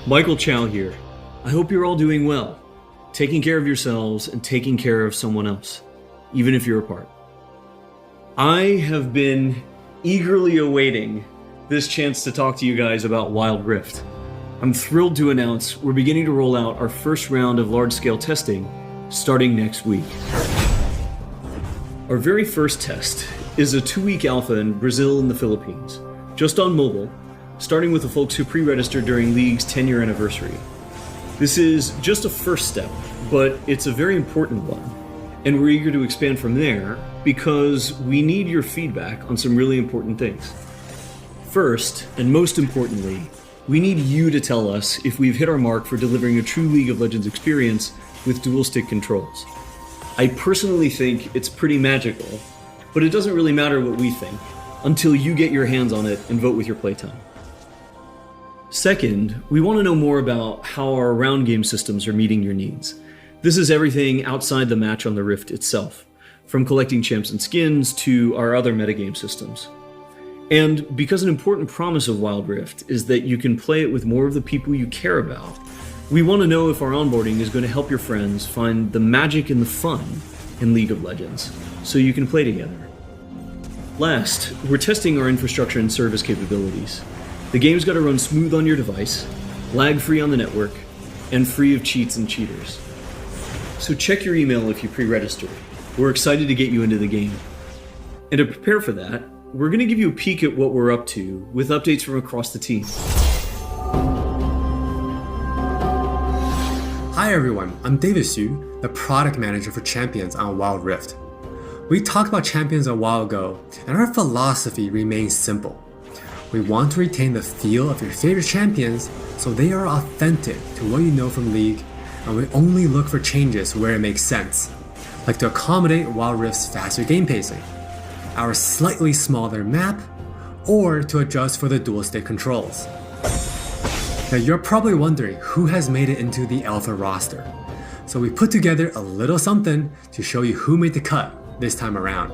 Michael Chow here. I hope you're all doing well, taking care of yourselves and taking care of someone else, even if you're apart. I have been eagerly awaiting this chance to talk to you guys about Wild Rift. I'm thrilled to announce we're beginning to roll out our first round of large-scale testing starting next week. Our very first test is a 2-week alpha in Brazil and the Philippines, just on mobile, starting with the folks who pre-registered during League's 10-year anniversary. This is just a first step, but it's a very important one, and we're eager to expand from there because we need your feedback on some really important things. First, and most importantly, we need you to tell us if we've hit our mark for delivering a true League of Legends experience with dual-stick controls. I personally think it's pretty magical, but it doesn't really matter what we think until you get your hands on it and vote with your playtime. Second, we want to know more about how our round game systems are meeting your needs. This is everything outside the match on the Rift itself, from collecting champs and skins to our other metagame systems. And because an important promise of Wild Rift is that you can play it with more of the people you care about, we want to know if our onboarding is going to help your friends find the magic and the fun in League of Legends, so you can play together. Last, we're testing our infrastructure and service capabilities. The game's got to run smooth on your device, lag-free on the network, and free of cheats and cheaters. So check your email if you pre-registered. We're excited to get you into the game. And to prepare for that, we're going to give you a peek at what we're up to with updates from across the team. Hi everyone, I'm David Xu, the product manager for Champions on Wild Rift. We talked about Champions a while ago, and our philosophy remains simple. We want to retain the feel of your favorite champions so they are authentic to what you know from League, and we only look for changes where it makes sense, like to accommodate Wild Rift's faster game pacing, our slightly smaller map, or to adjust for the dual stick controls. Now you're probably wondering who has made it into the alpha roster, so we put together a little something to show you who made the cut this time around.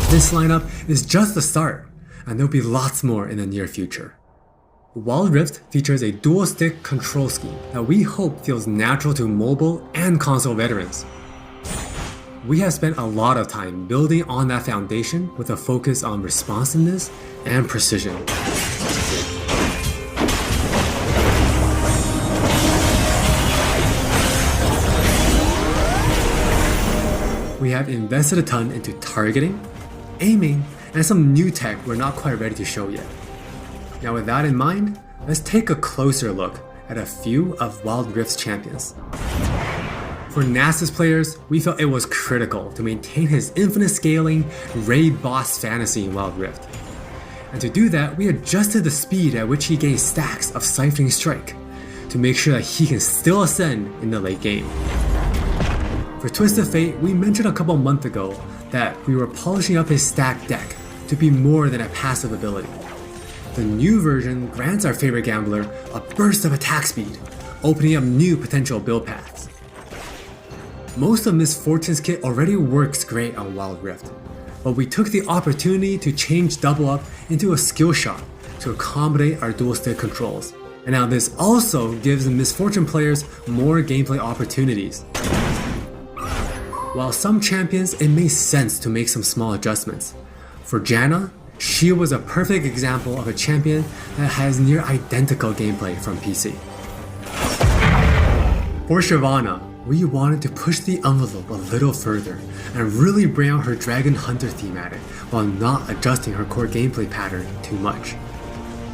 This lineup is just the start, and there'll be lots more in the near future. Wild Rift features a dual-stick control scheme that we hope feels natural to mobile and console veterans. We have spent a lot of time building on that foundation with a focus on responsiveness and precision. We have invested a ton into targeting, aiming, and some new tech we're not quite ready to show yet. Now with that in mind, let's take a closer look at a few of Wild Rift's champions. For Nasus players, we felt it was critical to maintain his infinite scaling raid boss fantasy in Wild Rift. And to do that, we adjusted the speed at which he gained stacks of Siphoning Strike to to make sure that he can still ascend in the late game. For Twisted Fate, we mentioned a couple months ago that we were polishing up his stacked deck to be more than a passive ability. The new version grants our favorite gambler a burst of attack speed, opening up new potential build paths. Most of Miss Fortune's kit already works great on Wild Rift, but we took the opportunity to change Double Up into a skill shot to accommodate our dual stick controls. And now this also gives the Miss Fortune players more gameplay opportunities. While some champions, it made sense to make some small adjustments. For Janna, she was a perfect example of a champion that has near identical gameplay from PC. For Shyvana, we wanted to push the envelope a little further and really bring out her Dragon Hunter thematic while not adjusting her core gameplay pattern too much.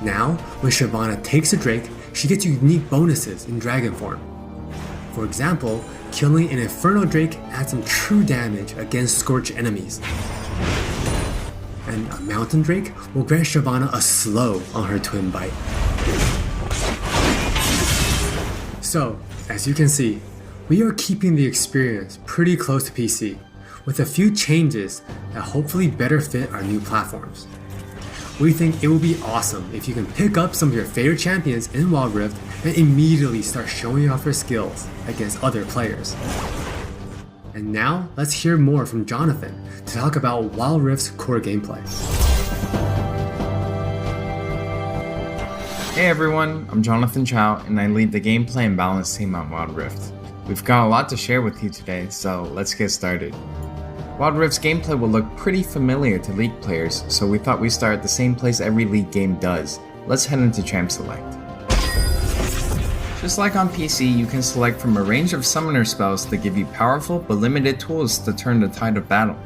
Now, when Shyvana takes a Drake, she gets unique bonuses in dragon form. For example, killing an Inferno Drake adds some true damage against Scorch enemies. And a Mountain Drake will grant Shyvana a slow on her Twin Bite. So, as you can see, we are keeping the experience pretty close to PC, with a few changes that hopefully better fit our new platforms. We think it will be awesome if you can pick up some of your favorite champions in Wild Rift and immediately start showing off your skills against other players. And now, let's hear more from Jonathan to talk about Wild Rift's core gameplay. Hey everyone, I'm Jonathan Chow and I lead the gameplay and balance team on Wild Rift. We've got a lot to share with you today, so let's get started. Wild Rift's gameplay will look pretty familiar to League players, so we thought we'd start at the same place every League game does. Let's head into Champ Select. Just like on PC, you can select from a range of summoner spells that give you powerful but limited tools to turn the tide of battle.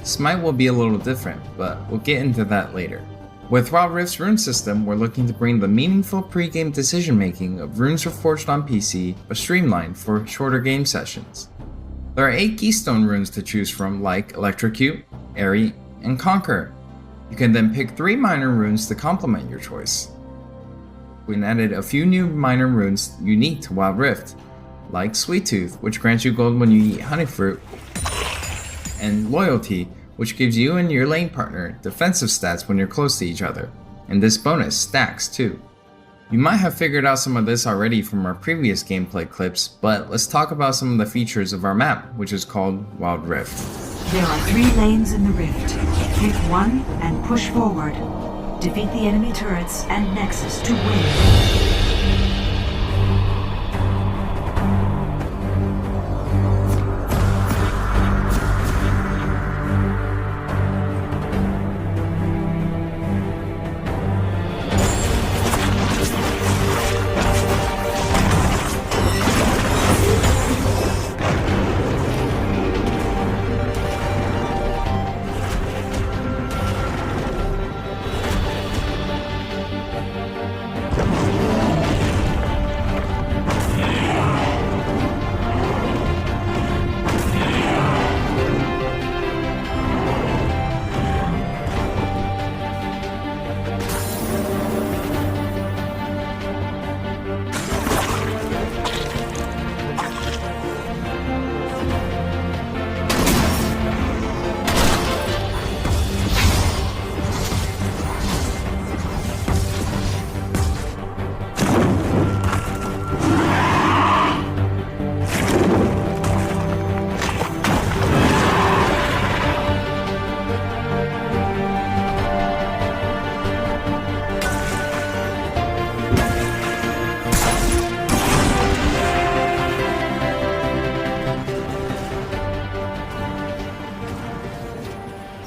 Smite will be a little different, but we'll get into that later. With Wild Rift's rune system, we're looking to bring the meaningful pre-game decision making of runes reforged on PC, but streamlined for shorter game sessions. There are 8 keystone runes to choose from, like Electrocute, Airy, and Conquer. You can then pick 3 minor runes to complement your choice. We added a few new minor runes unique to Wild Rift, like Sweet Tooth, which grants you gold when you eat honey fruit, and Loyalty, which gives you and your lane partner defensive stats when you're close to each other, and this bonus stacks too. You might have figured out some of this already from our previous gameplay clips, but let's talk about some of the features of our map, which is called Wild Rift. There are 3 lanes in the rift. Pick one and push forward. Defeat the enemy turrets and Nexus to win.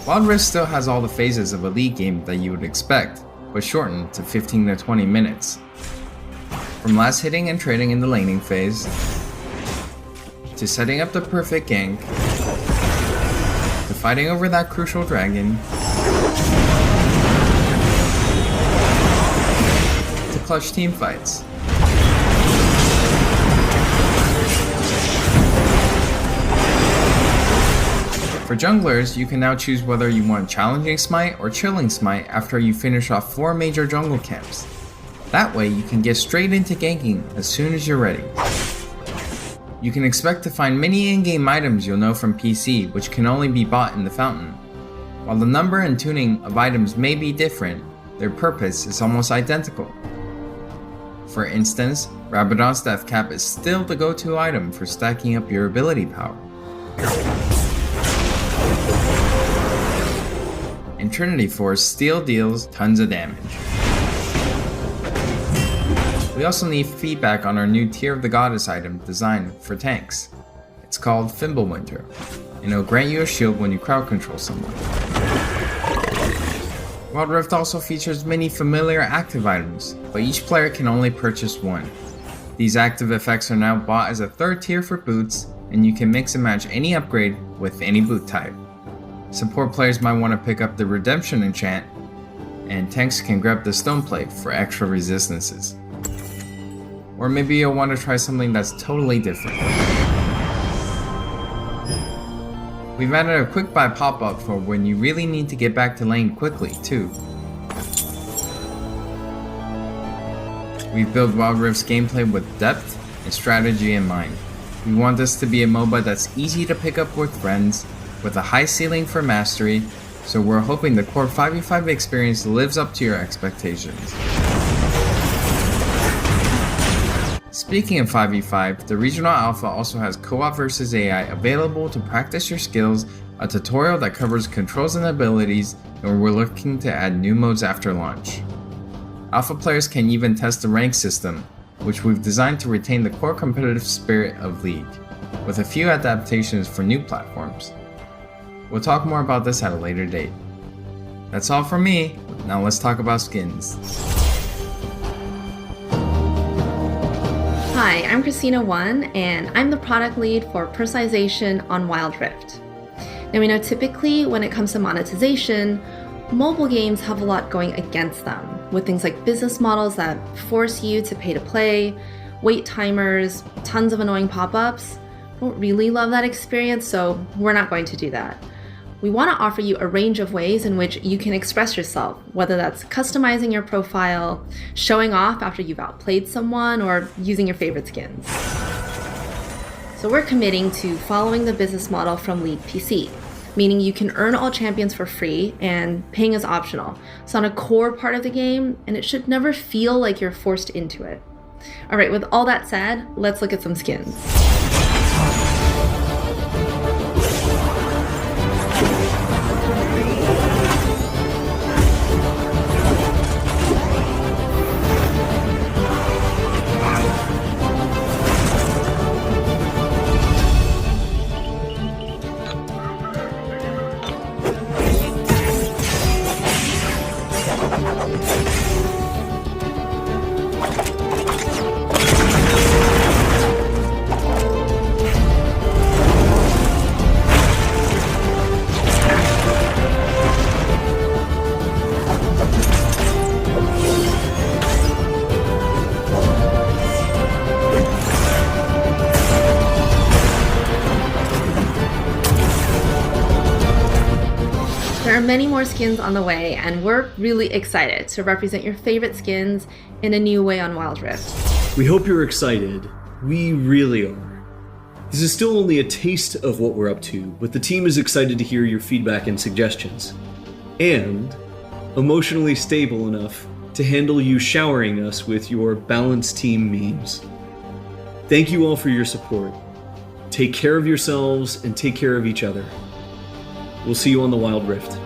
Wild Rift still has all the phases of a League game that you would expect, but shortened to 15 to 20 minutes. From last hitting and trading in the laning phase, to setting up the perfect gank, to fighting over that crucial dragon, to clutch team fights. For junglers, you can now choose whether you want Challenging Smite or Chilling Smite after you finish off 4 major jungle camps. That way you can get straight into ganking as soon as you're ready. You can expect to find many in-game items you'll know from PC, which can only be bought in the fountain. While the number and tuning of items may be different, their purpose is almost identical. For instance, Rabadon's Death Cap is still the go-to item for stacking up your ability power. And Trinity Force still deals tons of damage. We also need feedback on our new Tear of the Goddess item designed for tanks. It's called Fimbulwinter, and it'll grant you a shield when you crowd control someone. Wild Rift also features many familiar active items, but each player can only purchase one. These active effects are now bought as a third tier for boots, and you can mix and match any upgrade with any boot type. Support players might want to pick up the Redemption enchant, and tanks can grab the Stone Plate for extra resistances. Or maybe you'll want to try something that's totally different. We've added a quick buy pop-up for when you really need to get back to lane quickly too. We've built Wild Rift's gameplay with depth and strategy in mind. We want this to be a MOBA that's easy to pick up with friends, with a high ceiling for mastery, so we're hoping the core 5v5 experience lives up to your expectations. Speaking of 5v5, the Regional Alpha also has co-op versus AI available to practice your skills, a tutorial that covers controls and abilities, and we're looking to add new modes after launch. Alpha players can even test the rank system, which we've designed to retain the core competitive spirit of League, with a few adaptations for new platforms. We'll talk more about this at a later date. That's all from me, now let's talk about skins. Hi, I'm Christina1, and I'm the product lead for personalization on Wild Rift. Now we know typically when it comes to monetization, mobile games have a lot going against them, with things like business models that force you to pay to play, wait timers, tons of annoying pop-ups. I don't really love that experience, so we're not going to do that. We want to offer you a range of ways in which you can express yourself, whether that's customizing your profile, showing off after you've outplayed someone, or using your favorite skins. So we're committing to following the business model from League PC, meaning you can earn all champions for free and paying is optional. It's not a core part of the game, and it should never feel like you're forced into it. All right, with all that said, let's look at some skins. There are many more skins on the way, and we're really excited to represent your favorite skins in a new way on Wild Rift. We hope you're excited. We really are. This is still only a taste of what we're up to, but the team is excited to hear your feedback and suggestions. And emotionally stable enough to handle you showering us with your balanced team memes. Thank you all for your support. Take care of yourselves and take care of each other. We'll see you on the Wild Rift.